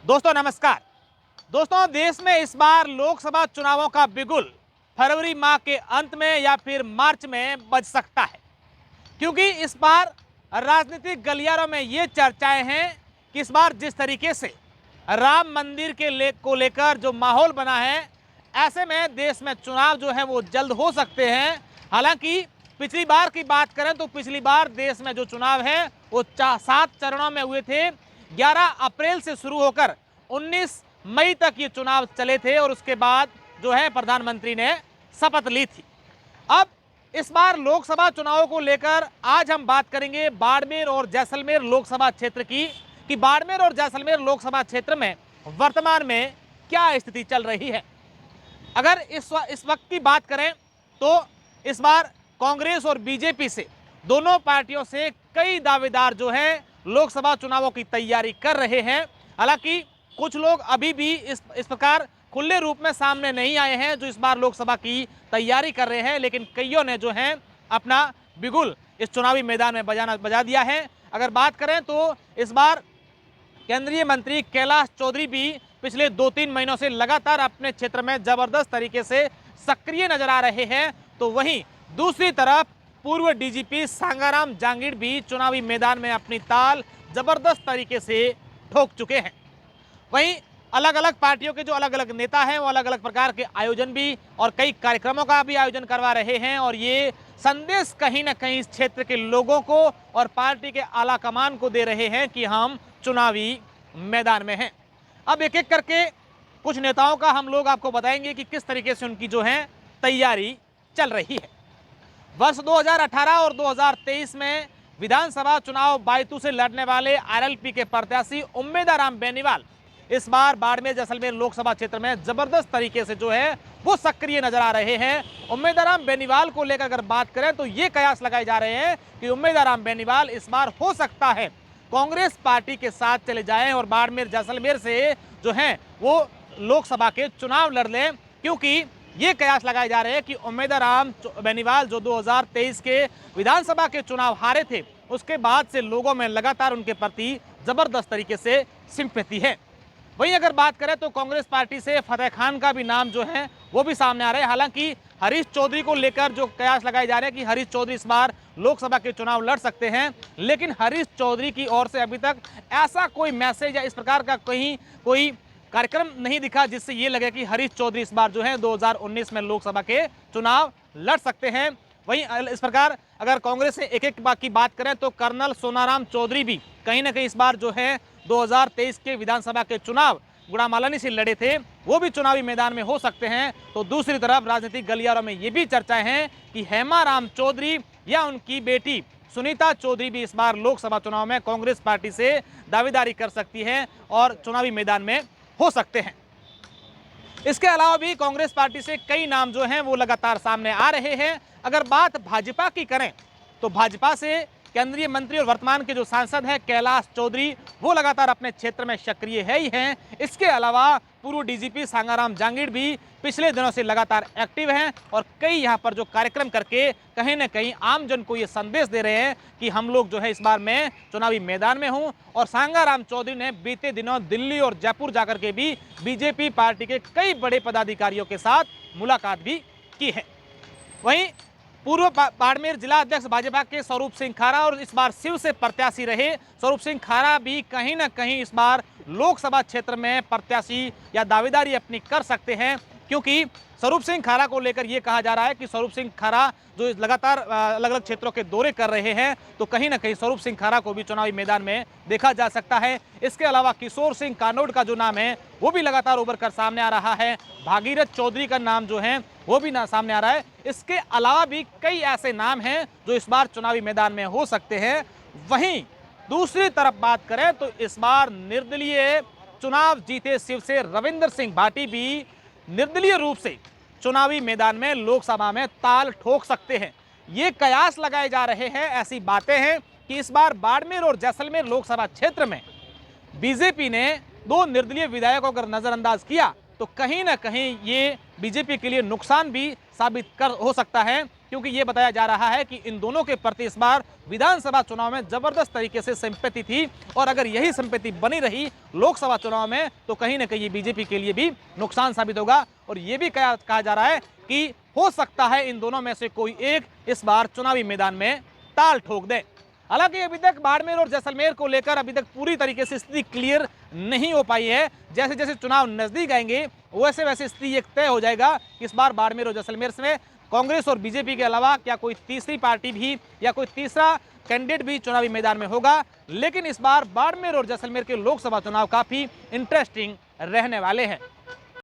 दोस्तों नमस्कार। दोस्तों देश में इस बार लोकसभा चुनावों का बिगुल फरवरी माह के अंत में या फिर मार्च में बज सकता है, क्योंकि इस बार राजनीतिक गलियारों में ये चर्चाएं हैं कि इस बार जिस तरीके से राम मंदिर को लेकर जो माहौल बना है, ऐसे में देश में चुनाव जो है वो जल्द हो सकते हैं। हालांकि पिछली बार की बात करें तो पिछली बार देश में जो चुनाव है वो 7 चरणों में हुए थे। 11 अप्रैल से शुरू होकर 19 मई तक ये चुनाव चले थे और उसके बाद जो है प्रधानमंत्री ने शपथ ली थी। अब इस बार लोकसभा चुनावों को लेकर आज हम बात करेंगे बाड़मेर और जैसलमेर लोकसभा क्षेत्र की, कि बाड़मेर और जैसलमेर लोकसभा क्षेत्र में वर्तमान में क्या स्थिति चल रही है। अगर इस वक्त की बात करें तो इस बार कांग्रेस और बीजेपी से दोनों पार्टियों से कई दावेदार जो हैं लोकसभा चुनावों की तैयारी कर रहे हैं। हालांकि कुछ लोग अभी भी इस प्रकार खुले रूप में सामने नहीं आए हैं जो इस बार लोकसभा की तैयारी कर रहे हैं, लेकिन कईयों ने जो है अपना बिगुल इस चुनावी मैदान में बजा दिया है। अगर बात करें तो इस बार केंद्रीय मंत्री कैलाश चौधरी भी पिछले 2-3 महीनों से लगातार अपने क्षेत्र में जबरदस्त तरीके से सक्रिय नजर आ रहे हैं, तो वहीं दूसरी तरफ पूर्व डीजीपी सांगाराम जांगीड़ भी चुनावी मैदान में अपनी ताल जबरदस्त तरीके से ठोक चुके हैं। वहीं अलग अलग पार्टियों के जो अलग अलग नेता हैं वो अलग अलग प्रकार के आयोजन भी और कई कार्यक्रमों का भी आयोजन करवा रहे हैं, और ये संदेश कहीं ना कहीं इस क्षेत्र के लोगों को और पार्टी के आला कमान को दे रहे हैं कि हम चुनावी मैदान में हैं। अब एक एक करके कुछ नेताओं का हम लोग आपको बताएंगे कि किस तरीके से उनकी जो है तैयारी चल रही है। वर्ष 2018 और 2023 में विधानसभा चुनाव बायतू से लड़ने वाले आरएलपी के प्रत्याशी उम्मेदाराम बेनीवाल इस बार बाड़मेर जैसलमेर लोकसभा क्षेत्र में जबरदस्त तरीके से जो है वो सक्रिय नजर आ रहे हैं। उम्मेदाराम बेनीवाल को लेकर अगर बात करें तो ये कयास लगाए जा रहे हैं कि उम्मेदाराम बेनीवाल इस बार हो सकता है कांग्रेस पार्टी के साथ चले जाएं और बाड़मेर जैसलमेर से जो है वो लोकसभा के चुनाव लड़ लें, क्योंकि ये कयास लगाए जा रहे हैं कि उम्मेदाराम बेनीवाल जो 2023 के विधानसभा के चुनाव हारे थे उसके बाद से लोगों में लगातार उनके प्रति जबरदस्त तरीके से सिंपैथी है। वहीं अगर बात करें तो कांग्रेस पार्टी से फतेह खान का भी नाम जो है वो भी सामने आ रहा है। हालांकि हरीश चौधरी को लेकर जो कयास लगाए जा रहे हैं कि हरीश चौधरी इस बार लोकसभा के चुनाव लड़ सकते हैं, लेकिन हरीश चौधरी की ओर से अभी तक ऐसा कोई मैसेज या इस प्रकार का कहीं कोई कार्यक्रम नहीं दिखा जिससे ये लगे कि हरीश चौधरी इस बार जो है 2019 में लोकसभा के चुनाव लड़ सकते हैं। वहीं इस प्रकार अगर कांग्रेस से एक एक की बात करें तो कर्नल सोनाराम चौधरी भी कहीं ना कहीं इस बार जो है 2023 के विधानसभा के चुनाव गुड़ामालानी से लड़े थे, वो भी चुनावी मैदान में हो सकते हैं। तो दूसरी तरफ राजनीतिक गलियारों में ये भी चर्चाएं हैं कि हेमाराम चौधरी या उनकी बेटी सुनीता चौधरी भी इस बार लोकसभा चुनाव में कांग्रेस पार्टी से दावेदारी कर सकती है और चुनावी मैदान में हो सकते हैं। इसके अलावा भी कांग्रेस पार्टी से कई नाम जो हैं वो लगातार सामने आ रहे हैं। अगर बात भाजपा की करें तो भाजपा से केंद्रीय मंत्री और वर्तमान के जो सांसद हैं कैलाश चौधरी वो लगातार अपने क्षेत्र में सक्रिय है ही हैं। इसके अलावा पूर्व डीजीपी सांगाराम जांगीड़ भी पिछले दिनों से लगातार एक्टिव हैं और कई यहाँ पर जो कार्यक्रम करके कहीं ना कहीं आम जन को ये संदेश दे रहे हैं कि हम लोग जो है इस बार मैं चुनावी मैदान में हूँ। और सांगाराम चौधरी ने बीते दिनों दिल्ली और जयपुर जाकर के भी बीजेपी पार्टी के कई बड़े पदाधिकारियों के साथ मुलाकात भी की है। वहीं पूर्व बाड़मेर जिला अध्यक्ष भाजपा के स्वरूप सिंह खारा और इस बार शिव से प्रत्याशी रहे स्वरूप सिंह खारा भी कहीं ना कहीं इस बार लोकसभा क्षेत्र में प्रत्याशी या दावेदारी अपनी कर सकते हैं, क्योंकि स्वरूप सिंह खारा को लेकर यह कहा जा रहा है कि स्वरूप सिंह खारा जो लगातार अलग अलग क्षेत्रों के दौरे कर रहे हैं, तो कहीं ना कहीं स्वरूप सिंह खारा को भी चुनावी मैदान में देखा जा सकता है। इसके अलावा किशोर सिंह कानोड का जो नाम है वो भी लगातार उभर कर सामने आ रहा है। भागीरथ चौधरी का नाम जो है वो भी सामने आ रहा है। इसके अलावा भी कई ऐसे नाम हैं जो इस बार चुनावी मैदान में हो सकते हैं। वहीं दूसरी तरफ बात करें तो इस बार निर्दलीय चुनाव जीते शिव से रविंद्र सिंह भाटी भी निर्दलीय रूप से चुनावी मैदान में लोकसभा में ताल ठोक सकते हैं। ये कयास लगाए जा रहे हैं, ऐसी बातें हैं कि इस बार बाड़मेर और जैसलमेर लोकसभा क्षेत्र में बीजेपी ने 2 निर्दलीय विधायकों को अगर नजरअंदाज किया तो कहीं ना कहीं ये बीजेपी के लिए नुकसान भी साबित हो सकता है, क्योंकि ये बताया जा रहा है कि इन दोनों के प्रति इस बार विधानसभा चुनाव में जबरदस्त तरीके से सिंपैथी थी, और अगर यही सिंपैथी बनी रही लोकसभा चुनाव में तो कहीं ना कहीं बीजेपी के लिए भी नुकसान साबित होगा। और ये भी कहा जा रहा है कि हो सकता है इन दोनों में से कोई एक इस बार चुनावी मैदान में ताल ठोक दे। हालांकि अभी तक बाड़मेर और जैसलमेर को लेकर अभी तक पूरी तरीके से स्थिति क्लियर नहीं हो पाई है। जैसे जैसे चुनाव नजदीक आएंगे वैसे वैसे स्थिति एक तय हो जाएगा कि इस बार बाड़मेर और जैसलमेर में कांग्रेस और बीजेपी के अलावा क्या कोई तीसरी पार्टी भी या कोई तीसरा कैंडिडेट भी चुनावी मैदान में होगा। लेकिन इस बार बाड़मेर और जैसलमेर के लोकसभा चुनाव काफी इंटरेस्टिंग रहने वाले हैं।